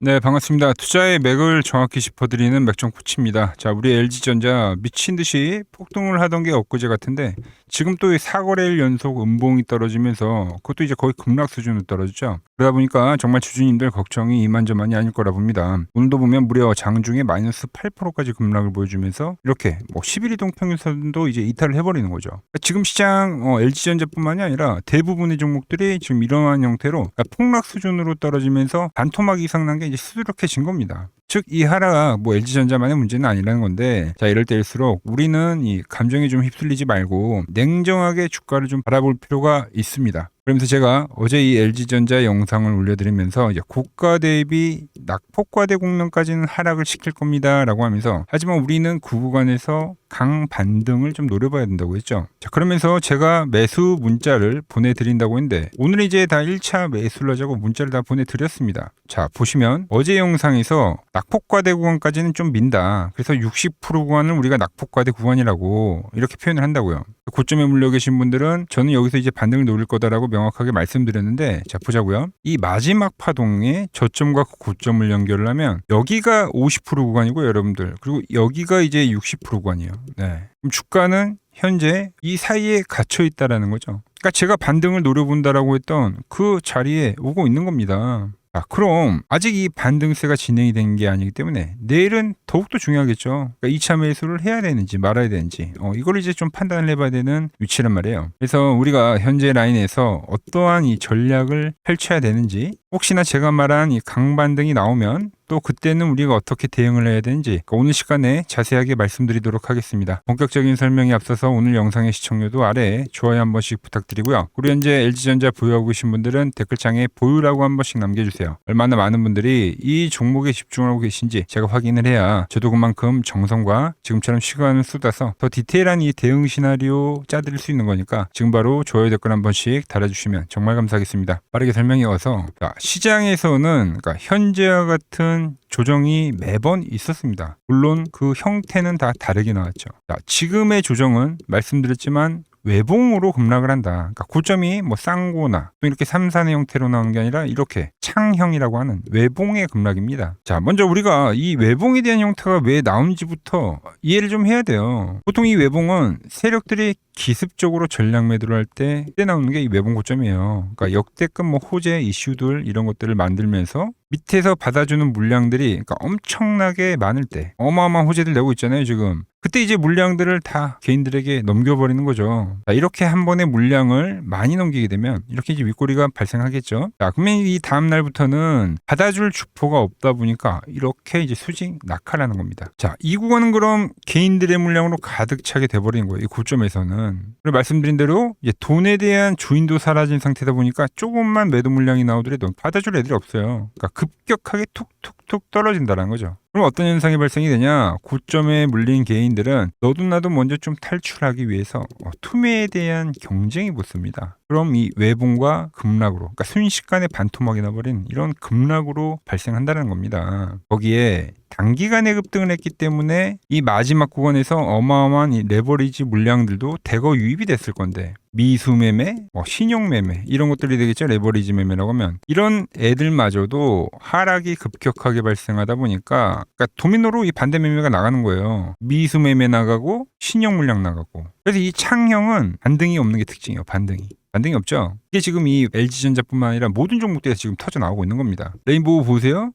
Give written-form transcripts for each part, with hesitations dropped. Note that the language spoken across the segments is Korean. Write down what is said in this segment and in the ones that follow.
네, 반갑습니다. 투자의 맥을 정확히 짚어드리는 맥정코치입니다. 자, 우리 LG전자 미친 듯이 폭등을 하던 게 엊그제 같은데 지금 또 4거래일 연속 음봉이 떨어지면서 그것도 이제 거의 급락 수준으로 떨어지죠. 그러다 보니까 정말 주주님들 걱정이 이만저만이 아닐 거라 봅니다. 오늘도 보면 무려 장중에 마이너스 8%까지 급락을 보여주면서 이렇게 11일 이동 평균선도 이제 이탈을 해버리는 거죠. 그러니까 지금 시장 LG전자뿐만이 아니라 대부분의 종목들이 지금 이러한 형태로 폭락 수준으로 떨어지면서 반토막 이상 난 게 이제 수두룩해진 겁니다. 즉 이 하락 LG전자만의 문제는 아니라는 건데, 자, 이럴 때일수록 우리는 이 감정에 좀 휩쓸리지 말고 냉정하게 주가를 좀 바라볼 필요가 있습니다. 그러면서 제가 어제 이 LG전자 영상을 올려드리면서 이제 고가 대비 낙폭과대 국면까지는 하락을 시킬 겁니다 라고 하면서, 하지만 우리는 그 구간에서 강반등을 좀 노려봐야 된다고 했죠. 자, 그러면서 제가 매수 문자를 보내드린다고 했는데 오늘 이제 다 1차 매수를 하자고 문자를 다 보내드렸습니다. 자, 보시면 어제 영상에서 낙폭과대 구간까지는 좀 민다, 그래서 60% 구간을 우리가 낙폭과대 구간이라고 이렇게 표현을 한다고요. 고점에 물려 계신 분들은 저는 여기서 이제 반등을 노릴 거다라고 명확하게 말씀드렸는데, 자, 보자고요. 이 마지막 파동의 저점과 고점을 연결을 하면 여기가 50% 구간이고 여러분들, 그리고 여기가 이제 60% 구간이에요. 네. 그럼 주가는 현재 이 사이에 갇혀 있다라는 거죠. 그러니까 제가 반등을 노려본다라고 했던 그 자리에 오고 있는 겁니다. 그럼 아직 이 반등세가 진행이 된 게 아니기 때문에 내일은 더욱더 중요하겠죠. 그러니까 2차 매수를 해야 되는지 말아야 되는지 이걸 이제 좀 판단을 해봐야 되는 위치란 말이에요. 그래서 우리가 현재 라인에서 어떠한 이 전략을 펼쳐야 되는지, 혹시나 제가 말한 이 강반등이 나오면 또 그때는 우리가 어떻게 대응을 해야 되는지 오늘 시간에 자세하게 말씀드리도록 하겠습니다. 본격적인 설명에 앞서서 오늘 영상의 시청료도 아래에 좋아요 한 번씩 부탁드리고요. 그리고 현재 LG전자 보유하고 계신 분들은 댓글창에 보유라고 한 번씩 남겨주세요. 얼마나 많은 분들이 이 종목에 집중하고 계신지 제가 확인을 해야 저도 그만큼 정성과 지금처럼 시간을 쏟아서 더 디테일한 이 대응 시나리오 짜드릴 수 있는 거니까 지금 바로 좋아요 댓글 한 번씩 달아주시면 정말 감사하겠습니다. 빠르게 설명해 와서, 시장에서는 그러니까 현재와 같은 조정이 매번 있었습니다. 물론 그 형태는 다 다르게 나왔죠. 자, 지금의 조정은 말씀드렸지만 외봉으로 급락을 한다. 그러니까 고점이 쌍고나 또 이렇게 삼산의 형태로 나오는 게 아니라 이렇게 창형이라고 하는 외봉의 급락입니다. 자, 먼저 우리가 이 외봉에 대한 형태가 왜 나온지부터 이해를 좀 해야 돼요. 보통 이 외봉은 세력들이 기습적으로 전략 매도를 할 때 나오는 게 이 외봉 고점이에요. 그러니까 역대급 호재 이슈들 이런 것들을 만들면서 밑에서 받아주는 물량들이 그러니까 엄청나게 많을 때 어마어마한 호재들 내고 있잖아요 지금. 그때 이제 물량들을 다 개인들에게 넘겨버리는 거죠. 자, 이렇게 한 번에 물량을 많이 넘기게 되면 이렇게 이제 윗꼬리가 발생하겠죠. 자, 그러면 이 다음 날부터는 받아줄 주포가 없다 보니까 이렇게 이제 수직 낙하라는 겁니다. 자, 이 구간은 그럼 개인들의 물량으로 가득 차게 돼버리는 거예요. 이 고점에서는. 그리고 말씀드린 대로 이제 돈에 대한 주인도 사라진 상태다 보니까 조금만 매도 물량이 나오더라도 받아줄 애들이 없어요. 그러니까 급격하게 툭툭툭 떨어진다는 거죠. 그럼 어떤 현상이 발생이 되냐? 고점에 물린 개인들은 너도 나도 먼저 좀 탈출하기 위해서 투매에 대한 경쟁이 붙습니다. 그럼 이 외봉과 급락으로, 그러니까 순식간에 반토막이 나버린 이런 급락으로 발생한다는 겁니다. 거기에 단기간에 급등을 했기 때문에 이 마지막 구간에서 어마어마한 이 레버리지 물량들도 대거 유입이 됐을 건데, 미수매매, 신용매매 이런 것들이 되겠죠. 레버리지 매매라고 하면 이런 애들마저도 하락이 급격하게 발생하다 보니까, 그러니까 도미노로 이 반대 매매가 나가는 거예요. 미수매매 나가고 신용 물량 나가고. 그래서 이 창형은 반등이 없는 게 특징이에요. 반등이 없죠. 이게 지금 이 LG전자뿐만 아니라 모든 종목들이 지금 터져 나오고 있는 겁니다. 레인보우 보세요.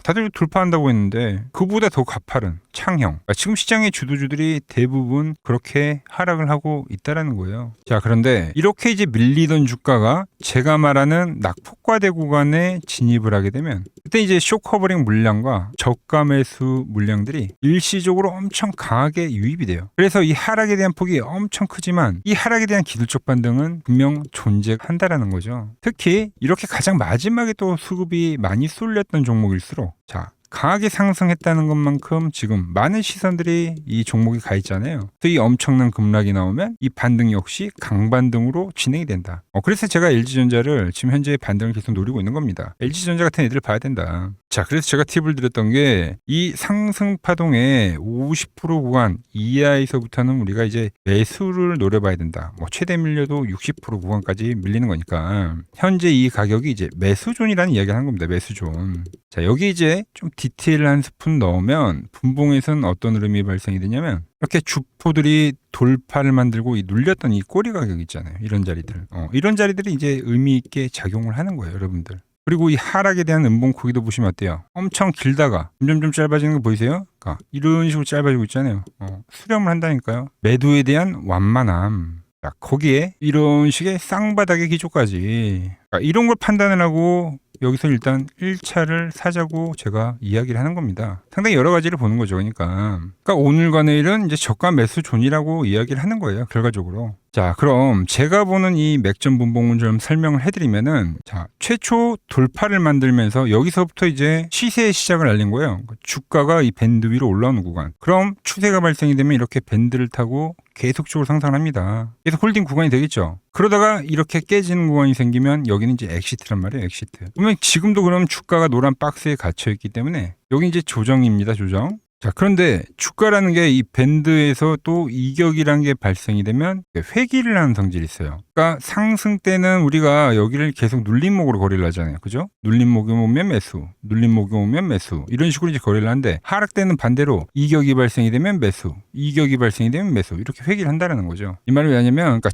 다들 돌파한다고 했는데 그보다 더 가파른 창형. 그러니까 지금 시장의 주도주들이 대부분 그렇게 하락을 하고 있다라는 거예요. 자, 그런데 이렇게 이제 밀리던 주가가 제가 말하는 낙폭과대 구간에 진입을 하게 되면 그때 이제 쇼커버링 물량과 저가 매수 물량들이 일시적으로 엄청 강하게 유입이 돼요. 그래서 이 하락에 대한 폭이 엄청 크지만 이 하락에 대한 기술적 반등은 분명 존재한다라는 거죠. 특히 이렇게 가장 마지막에 또 수급이 많이 쏠렸던 종목일수록, 자, 강하게 상승했다는 것만큼 지금 많은 시선들이 이 종목에 가 있잖아요. 또 이 엄청난 급락이 나오면 이 반등 역시 강반등으로 진행이 된다. 그래서 제가 LG전자를 지금 현재 반등을 계속 노리고 있는 겁니다. LG전자 같은 애들을 봐야 된다. 자, 그래서 제가 팁을 드렸던 게 이 상승 파동의 50% 구간 이하에서부터는 우리가 이제 매수를 노려봐야 된다. 뭐 최대 밀려도 60% 구간까지 밀리는 거니까 현재 이 가격이 이제 매수존이라는 이야기를 하는 겁니다. 매수존. 자, 여기 이제 좀 디테일 한 스푼 넣으면 분봉에서는 어떤 흐름이 발생이 되냐면 이렇게 주포들이 돌파를 만들고 이 눌렸던 이 꼬리 가격 있잖아요. 이런 자리들. 이런 자리들이 이제 의미 있게 작용을 하는 거예요, 여러분들. 그리고 이 하락에 대한 음봉 크기도 보시면 어때요? 엄청 길다가 점점 짧아지는 거 보이세요? 그러니까 이런 식으로 짧아지고 있잖아요. 수렴을 한다니까요. 매도에 대한 완만함. 자, 거기에 이런 식의 쌍바닥의 기조까지. 그러니까 이런 걸 판단을 하고 여기서 일단 1차를 사자고 제가 이야기를 하는 겁니다. 상당히 여러 가지를 보는 거죠. 그러니까 오늘과 내일은 이제 저가 매수 존이라고 이야기를 하는 거예요. 결과적으로. 자, 그럼 제가 보는 이 맥점 분봉을 좀 설명을 해드리면은, 자, 최초 돌파를 만들면서 여기서부터 이제 시세의 시작을 알린 거예요. 주가가 이 밴드 위로 올라오는 구간. 그럼 추세가 발생이 되면 이렇게 밴드를 타고 계속적으로 상승합니다. 그래서 홀딩 구간이 되겠죠. 그러다가 이렇게 깨지는 구간이 생기면 여기는 이제 엑시트란 말이에요. 엑시트. 그러면 지금도 그럼 주가가 노란 박스에 갇혀 있기 때문에 여기 이제 조정입니다. 조정. 자, 그런데 주가라는 게 이 밴드에서 또 이격이라는 게 발생이 되면 회귀를 하는 성질이 있어요. 그러니까 상승 때는 우리가 여기를 계속 눌림목으로 거래를 하잖아요. 그죠? 눌림목이 오면 매수, 눌림목이 오면 매수, 이런 식으로 이제 거래를 하는데, 하락 때는 반대로 이격이 발생이 되면 매수, 이격이 발생이 되면 매수, 이렇게 회귀를 한다는 거죠. 이 말은 왜 하냐면, 그러니까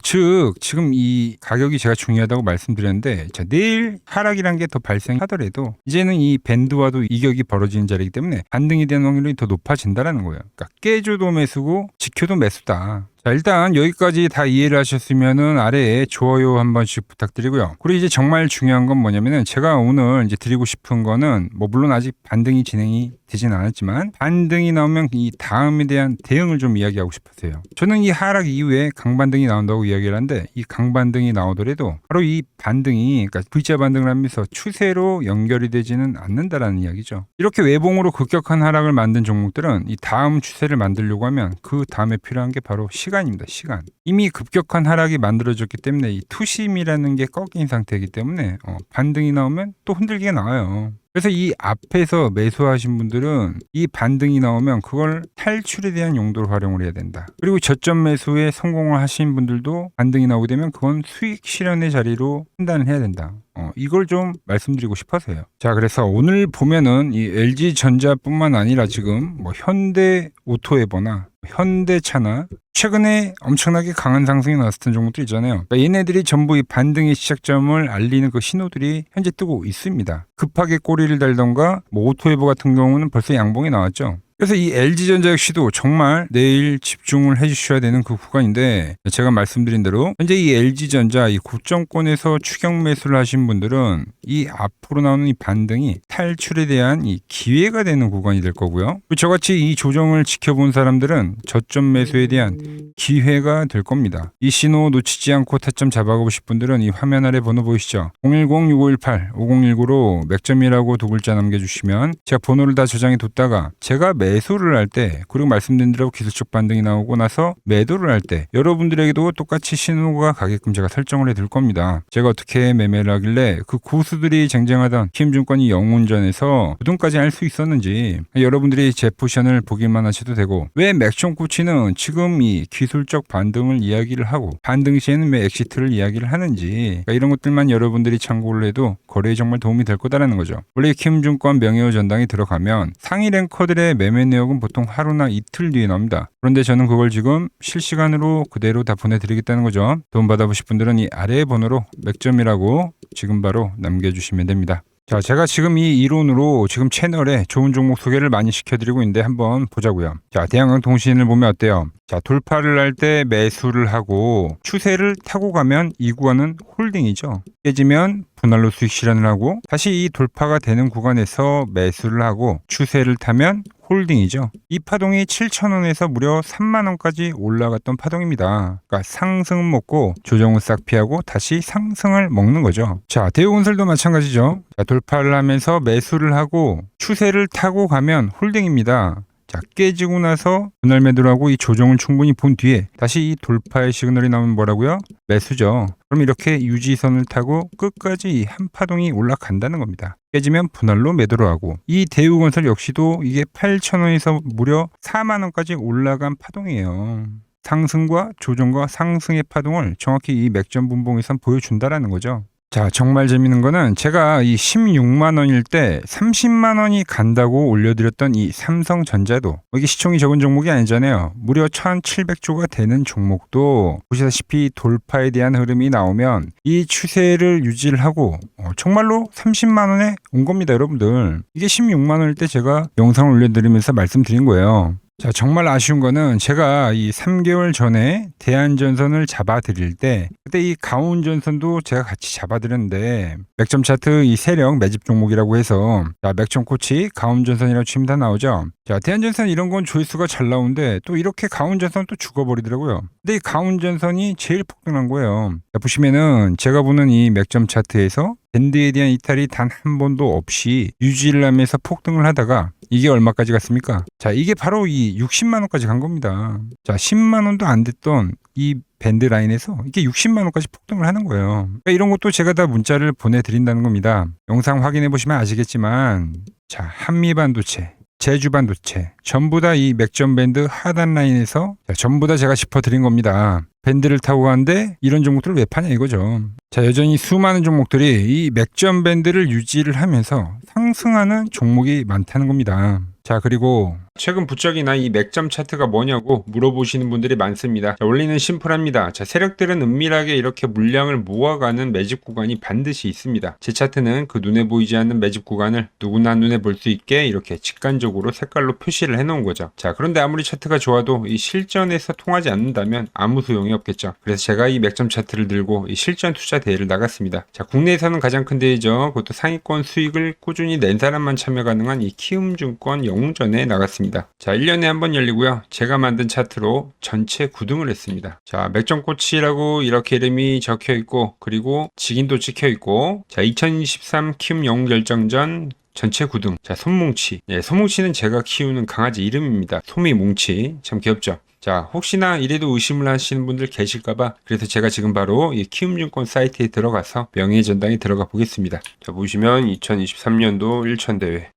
지금 이 가격이 제가 중요하다고 말씀드렸는데, 자, 내일 하락이라는 게 더 발생하더라도 이제는 이 밴드와도 이격이 벌어지는 자리이기 때문에 반등에 대한 확률이 더 높아진다라는 거예요. 그러니까 깨줘도 매수고 지켜도 매수다. 자, 일단 여기까지 다 이해를 하셨으면은 아래에 좋아요 한 번씩 부탁드리고요. 그리고 이제 정말 중요한 건 뭐냐면은, 제가 오늘 이제 드리고 싶은 거는, 뭐 물론 아직 반등이 진행이 되진 않았지만 반등이 나오면 이 다음에 대한 대응을 좀 이야기하고 싶었어요. 저는 이 하락 이후에 강반등이 나온다고 이야기를 하는데, 이 강반등이 나오더라도 바로 이 반등이, 그러니까 V자 반등을 하면서 추세로 연결이 되지는 않는다라는 이야기죠. 이렇게 외봉으로 급격한 하락을 만든 종목들은 이 다음 추세를 만들려고 하면 그 다음에 필요한 게 바로 시간입니다. 시간. 이미 급격한 하락이 만들어졌기 때문에 이 투심이라는 게 꺾인 상태이기 때문에 반등이 나오면 또 흔들기가 나와요. 그래서 이 앞에서 매수하신 분들은 이 반등이 나오면 그걸 탈출에 대한 용도로 활용을 해야 된다. 그리고 저점 매수에 성공을 하신 분들도 반등이 나오게 되면 그건 수익 실현의 자리로 판단을 해야 된다. 이걸 좀 말씀드리고 싶어서요. 자, 그래서 오늘 보면은 이 LG전자뿐만 아니라 지금 뭐 현대오토에버나 현대차나 최근에 엄청나게 강한 상승이 나왔던 종목들 있잖아요. 그러니까 얘네들이 전부 이 반등의 시작점을 알리는 그 신호들이 현재 뜨고 있습니다. 급하게 꼬리를 달던가, 뭐 오토에버 같은 경우는 벌써 양봉이 나왔죠. 그래서 이 LG전자 역시도 정말 내일 집중을 해주셔야 되는 그 구간인데, 제가 말씀드린 대로 현재 이 LG전자 이 고점권에서 추격 매수를 하신 분들은 이 앞으로 나오는 이 반등이 탈출에 대한 이 기회가 되는 구간이 될 거고요. 저같이 이 조정을 지켜본 사람들은 저점 매수에 대한 기회가 될 겁니다. 이 신호 놓치지 않고 타점 잡아가고 싶은 분들은 이 화면 아래 번호 보이시죠? 010-6518-5019로 맥점이라고 두 글자 남겨주시면 제가 번호를 다 저장해 뒀다가 제가 매수를 할 때, 그리고 말씀드린 대로 기술적 반등이 나오고 나서 매도를 할 때 여러분들에게도 똑같이 신호가 가게끔 제가 설정을 해둘 겁니다. 제가 어떻게 매매를 하길래 그 고수들이 쟁쟁하던 키움증권이 영운전에서 우등까지 할 수 있었는지 여러분들이 제 포지션을 보기만 하셔도 되고, 왜 맥총코치는 지금 이 기술적 반등을 이야기를 하고 반등 시에는 왜 엑시트를 이야기를 하는지, 이런 것들만 여러분들이 참고를 해도 거래에 정말 도움이 될 거다라는 거죠. 원래 키움증권 명예호 전당에 들어가면 상위 랭커들의 매매 내역은 보통 하루나 이틀 뒤에 나옵니다. 그런데 저는 그걸 지금 실시간으로 그대로 다 보내드리겠다는 거죠. 도움 받아보실 분들은 이 아래의 번호로 맥점이라고 지금 바로 남겨주시면 됩니다. 자, 제가 지금 이 이론으로 지금 채널에 좋은 종목 소개를 많이 시켜드리고 있는데 한번 보자고요. 자, 대한강통신을 보면 어때요? 자, 돌파를 할 때 매수를 하고 추세를 타고 가면 이 구간은 홀딩이죠. 깨지면 분할로 수익 실현을 하고, 다시 이 돌파가 되는 구간에서 매수를 하고 추세를 타면 홀딩이죠. 이 파동이 7,000원에서 무려 3만원까지 올라갔던 파동입니다. 그러니까 상승은 먹고 조정은 싹 피하고 다시 상승을 먹는 거죠. 자, 대우건설도 마찬가지죠. 자, 돌파를 하면서 매수를 하고 추세를 타고 가면 홀딩입니다. 자, 깨지고 나서 분할 매도를 하고 이 조정을 충분히 본 뒤에 다시 이 돌파의 시그널이 나오면 뭐라고요? 매수죠. 그럼 이렇게 유지선을 타고 끝까지 한 파동이 올라간다는 겁니다. 깨지면 분할로 매도를 하고, 이 대우건설 역시도 이게 8,000원에서 무려 4만 원까지 올라간 파동이에요. 상승과 조정과 상승의 파동을 정확히 이 맥점 분봉에선 보여준다라는 거죠. 자, 정말 재밌는 거는 제가 이 16만 원일 때 30만 원이 간다고 올려드렸던 이 삼성전자도, 이게 시총이 적은 종목이 아니잖아요. 무려 1,700조가 되는 종목도 보시다시피 돌파에 대한 흐름이 나오면 이 추세를 유지를 하고 정말로 30만 원에 온 겁니다, 여러분들. 이게 16만 원일 때 제가 영상을 올려드리면서 말씀드린 거예요. 자, 정말 아쉬운 거는 제가 이 3개월 전에 대한전선을 잡아드릴 때, 그때 이 가온전선도 제가 같이 잡아드렸는데, 맥점 차트 이 세력 매집 종목이라고 해서, 자, 맥점 코치 가온전선이라고 치면 다 나오죠. 자, 대한전선 이런 건 조회수가 잘 나오는데 또 이렇게 가온전선 또 죽어버리더라고요. 근데 이 가온전선이 제일 폭등한 거예요. 자, 보시면은 제가 보는 이 맥점 차트에서 밴드에 대한 이탈이 단 한 번도 없이 유지를 하면서 폭등을 하다가 이게 얼마까지 갔습니까? 자, 이게 바로 이 60만 원까지 간 겁니다. 자, 10만 원도 안 됐던 이 밴드 라인에서 이게 60만 원까지 폭등을 하는 거예요. 그러니까 이런 것도 제가 다 문자를 보내드린다는 겁니다. 영상 확인해 보시면 아시겠지만, 자, 한미반도체, 제주반도체 전부 다 이 맥점 밴드 하단 라인에서 전부 다 제가 짚어드린 겁니다. 밴드를 타고 가는데 이런 종목들을 왜 파냐 이거죠. 자, 여전히 수많은 종목들이 이 맥점 밴드를 유지를 하면서 상승하는 종목이 많다는 겁니다. 자, 그리고 최근 부쩍이나 이 맥점 차트가 뭐냐고 물어보시는 분들이 많습니다. 자, 원리는 심플합니다. 자, 세력들은 은밀하게 이렇게 물량을 모아가는 매집 구간이 반드시 있습니다. 제 차트는 그 눈에 보이지 않는 매집 구간을 누구나 눈에 볼 수 있게 이렇게 직관적으로 색깔로 표시를 해놓은 거죠. 자, 그런데 아무리 차트가 좋아도 이 실전에서 통하지 않는다면 아무 소용이 없겠죠. 그래서 제가 이 맥점 차트를 들고 이 실전 투자 대회를 나갔습니다. 자, 국내에서는 가장 큰 대회죠. 그것도 상위권 수익을 꾸준히 낸 사람만 참여 가능한 이 키움증권 영웅전에 나갔습니다. 자, 1년에 한 번 열리고요. 제가 만든 차트로 전체 9등을 했습니다. 자, 맥점코치라고 이렇게 이름이 적혀 있고, 그리고 직인도 찍혀 있고, 자, 2023 키움 영웅 결정전 전체 9등. 자, 손뭉치. 예, 손뭉치는 제가 키우는 강아지 이름입니다. 소미뭉치. 참 귀엽죠? 자, 혹시나 이래도 의심을 하시는 분들 계실까봐 그래서 제가 지금 바로 이 키움증권 사이트에 들어가서 명예전당에 들어가 보겠습니다. 자, 보시면 2023년도 1천대회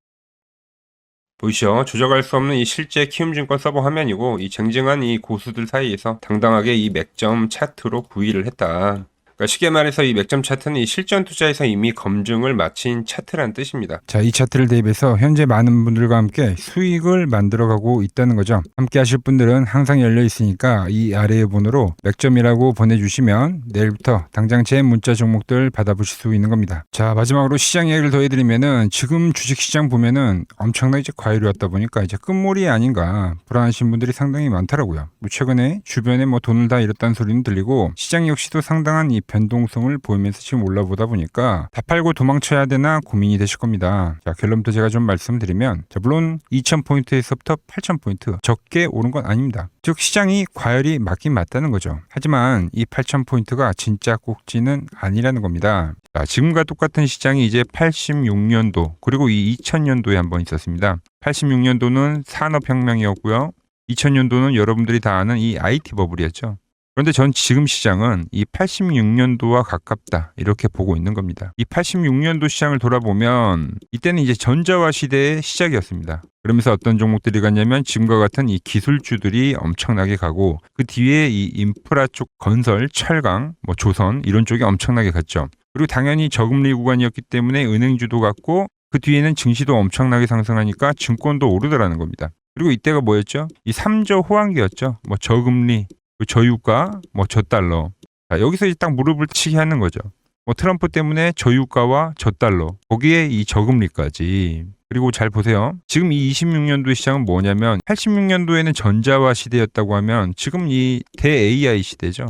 보이시죠? 조작할 수 없는 이 실제 키움증권 서버 화면이고, 이 쟁쟁한 이 고수들 사이에서 당당하게 이 맥점 차트로 구입을 했다. 그러니까 쉽게 말해서 이 맥점 차트는 이 실전 투자에서 이미 검증을 마친 차트란 뜻입니다. 자, 이 차트를 대입해서 현재 많은 분들과 함께 수익을 만들어가고 있다는 거죠. 함께 하실 분들은 항상 열려 있으니까 이 아래의 번호로 맥점이라고 보내주시면 내일부터 당장 제 문자 종목들 받아보실 수 있는 겁니다. 자, 마지막으로 시장 이야기를 더 해드리면은 지금 주식시장 보면은 엄청나게 이제 과열이 왔다 보니까 이제 끝물이 아닌가 불안하신 분들이 상당히 많더라고요. 최근에 주변에 뭐 돈을 다 잃었다는 소리는 들리고 시장 역시도 상당한 이 변동성을 보이면서 지금 올라보다 보니까 다 팔고 도망쳐야 되나 고민이 되실 겁니다. 자, 결론부터 제가 좀 말씀드리면, 자, 물론 2,000포인트에서부터 8,000포인트 적게 오른 건 아닙니다. 즉 시장이 과열이 맞긴 맞다는 거죠. 하지만 이 8,000포인트가 진짜 꼭지는 아니라는 겁니다. 자, 지금과 똑같은 시장이 이제 86년도 그리고 이 2000년도에 한번 있었습니다. 86년도는 산업혁명이었고요. 2000년도는 여러분들이 다 아는 이 IT 버블이었죠. 그런데 전 지금 시장은 이 86년도와 가깝다 이렇게 보고 있는 겁니다. 이 86년도 시장을 돌아보면 이때는 이제 전자화 시대의 시작이었습니다. 그러면서 어떤 종목들이 갔냐면 지금과 같은 이 기술주들이 엄청나게 가고 그 뒤에 이 인프라 쪽 건설, 철강, 뭐 조선 이런 쪽이 엄청나게 갔죠. 그리고 당연히 저금리 구간이었기 때문에 은행주도 갔고 그 뒤에는 증시도 엄청나게 상승하니까 증권도 오르더라는 겁니다. 그리고 이때가 뭐였죠? 이 3조 호황기였죠. 뭐 저금리, 저유가, 뭐 저달러. 자, 여기서 이제 딱 무릎을 치게 하는 거죠. 뭐 트럼프 때문에 저유가와 저달러, 거기에 이 저금리까지. 그리고 잘 보세요. 지금 이 26년도의 시장은 뭐냐면 86년도에는 전자화 시대였다고 하면 지금 이 대 AI 시대죠.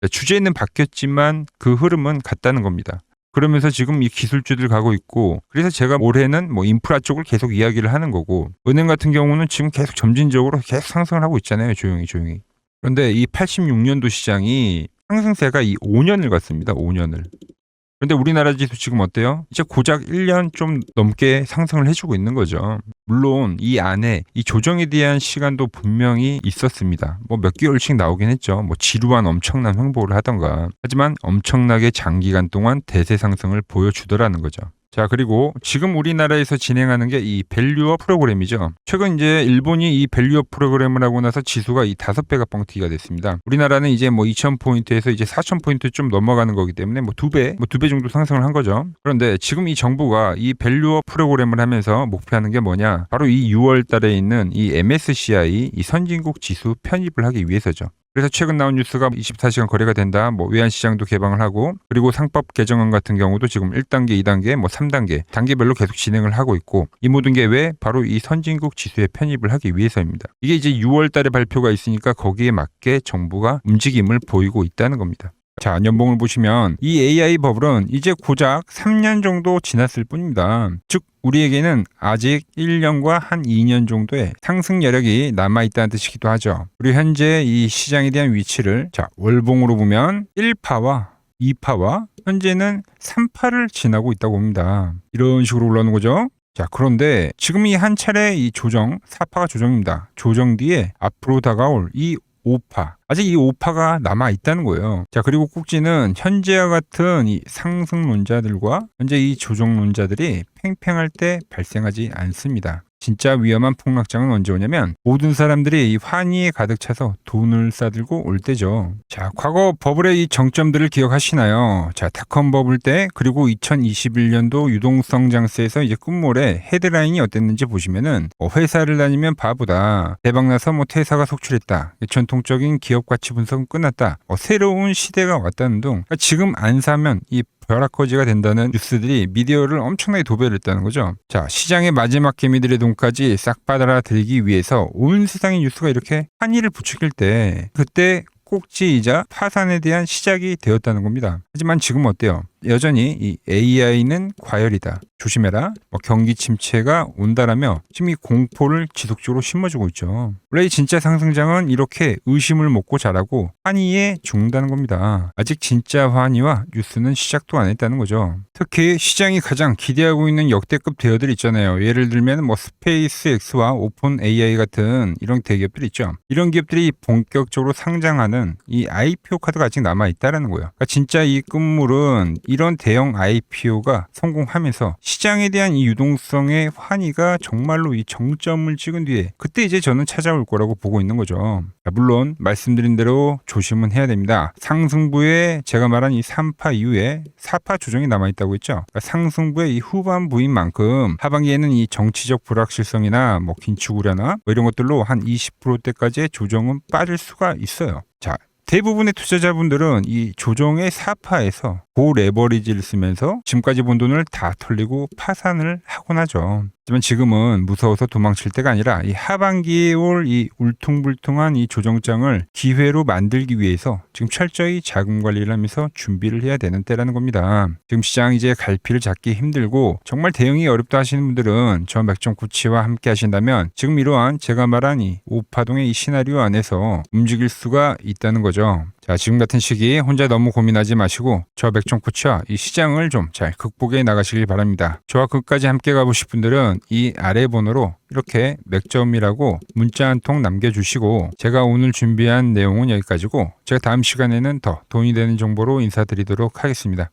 주제는 바뀌었지만 그 흐름은 같다는 겁니다. 그러면서 지금 이 기술주들 가고 있고, 그래서 제가 올해는 뭐 인프라 쪽을 계속 이야기를 하는 거고, 은행 같은 경우는 지금 계속 점진적으로 계속 상승을 하고 있잖아요. 조용히. 그런데 이 86년도 시장이 상승세가 이 5년을 갔습니다. 5년을. 그런데 우리나라 지수 지금 어때요? 이제 고작 1년 좀 넘게 상승을 해주고 있는 거죠. 물론 이 안에 이 조정에 대한 시간도 분명히 있었습니다. 뭐 몇 개월씩 나오긴 했죠. 뭐 지루한 엄청난 횡보를 하던가. 하지만 엄청나게 장기간 동안 대세 상승을 보여주더라는 거죠. 자, 그리고 지금 우리나라에서 진행하는 게 이 밸류업 프로그램이죠. 최근 이제 일본이 이 밸류업 프로그램을 하고 나서 지수가 이 5배가 뻥튀기가 됐습니다. 우리나라는 이제 뭐 2,000포인트에서 이제 4,000포인트 좀 넘어가는 거기 때문에 뭐 2배 정도 상승을 한 거죠. 그런데 지금 이 정부가 이 밸류업 프로그램을 하면서 목표하는 게 뭐냐? 바로 이 6월 달에 있는 이 MSCI 이 선진국 지수 편입을 하기 위해서죠. 그래서 최근 나온 뉴스가 24시간 거래가 된다. 뭐 외환시장도 개방을 하고 그리고 상법 개정안 같은 경우도 지금 1단계, 2단계, 뭐 3단계 단계별로 계속 진행을 하고 있고 이 모든 게 왜 바로 이 선진국 지수에 편입을 하기 위해서입니다. 이게 이제 6월 달에 발표가 있으니까 거기에 맞게 정부가 움직임을 보이고 있다는 겁니다. 자, 연봉을 보시면 이 AI 버블은 이제 고작 3년 정도 지났을 뿐입니다. 즉 우리에게는 아직 1년과 한 2년 정도의 상승 여력이 남아있다는 뜻이기도 하죠. 그리고 현재 이 시장에 대한 위치를 자 월봉으로 보면 1파와 2파와 현재는 3파를 지나고 있다고 봅니다. 이런 식으로 올라오는 거죠. 자, 그런데 지금 이 한 차례 이 조정, 4파가 조정입니다. 조정 뒤에 앞으로 다가올 이 5파. 아직 이 5파가 남아 있다는 거예요. 자, 그리고 꼭지는 현재와 같은 이 상승론자들과 현재 이 조정론자들이 팽팽할 때 발생하지 않습니다. 진짜 위험한 폭락장은 언제 오냐면 모든 사람들이 이 환희에 가득 차서 돈을 싸들고 올 때죠. 자, 과거 버블의 이 정점들을 기억하시나요? 자, 닷컴 버블 때 그리고 2021년도 유동성 장세에서 이제 끝물에 헤드라인이 어땠는지 보시면은 회사를 다니면 바보다. 대박나서 뭐 퇴사가 속출했다. 전통적인 기업 가치 분석은 끝났다. 새로운 시대가 왔다는 등 지금 안 사면 이 벼락거지가 된다는 뉴스들이 미디어를 엄청나게 도배를 했다는 거죠. 자, 시장의 마지막 개미들의 돈까지 싹 받아들이기 위해서 온 세상의 뉴스가 이렇게 한이를 부추길 때 그때 꼭지이자 파산에 대한 시작이 되었다는 겁니다. 하지만 지금 어때요? 여전히 이 AI는 과열이다. 조심해라. 경기 침체가 온다라며 지금 이 공포를 지속적으로 심어주고 있죠. 원래 진짜 상승장은 이렇게 의심을 먹고 자라고 환희에 죽는다는 겁니다. 아직 진짜 환희와 뉴스는 시작도 안 했다는 거죠. 특히 시장이 가장 기대하고 있는 역대급 대여들 있잖아요. 예를 들면 뭐 스페이스X와 오픈 AI 같은 이런 대기업들 있죠. 이런 기업들이 본격적으로 상장하는 이 IPO 카드가 아직 남아 있다라는 거예요. 그러니까 진짜 이 끝물은 이런 대형 IPO가 성공하면서 시장에 대한 이 유동성의 환희가 정말로 이 정점을 찍은 뒤에 그때 이제 저는 찾아올 거라고 보고 있는 거죠. 물론 말씀드린 대로 조심은 해야 됩니다. 상승부에 제가 말한 이 3파 이후에 4파 조정이 남아있다고 했죠. 그러니까 상승부의 이 후반부인 만큼 하반기에는 이 정치적 불확실성이나 뭐 긴축 우려나 뭐 이런 것들로 한 20%대까지의 조정은 빠질 수가 있어요. 자, 대부분의 투자자분들은 이 조정의 4파에서 고레버리지를 쓰면서 지금까지 본 돈을 다 털리고 파산을 하곤 하죠. 하지만 지금은 무서워서 도망칠 때가 아니라 이 하반기에 올 이 울퉁불퉁한 이 조정장을 기회로 만들기 위해서 지금 철저히 자금 관리를 하면서 준비를 해야 되는 때라는 겁니다. 지금 시장 이제 갈피를 잡기 힘들고 정말 대응이 어렵다 하시는 분들은 저 맥정코치와 함께 하신다면 지금 이러한 제가 말한 이 5파동의 이 시나리오 안에서 움직일 수가 있다는 거죠. 자, 지금 같은 시기에 혼자 너무 고민하지 마시고 저 맥정코치와 이 시장을 좀 잘 극복해 나가시길 바랍니다. 저와 끝까지 함께 가보실 분들은 이 아래 번호로 이렇게 맥점이라고 문자 한 통 남겨주시고 제가 오늘 준비한 내용은 여기까지고 제가 다음 시간에는 더 돈이 되는 정보로 인사드리도록 하겠습니다.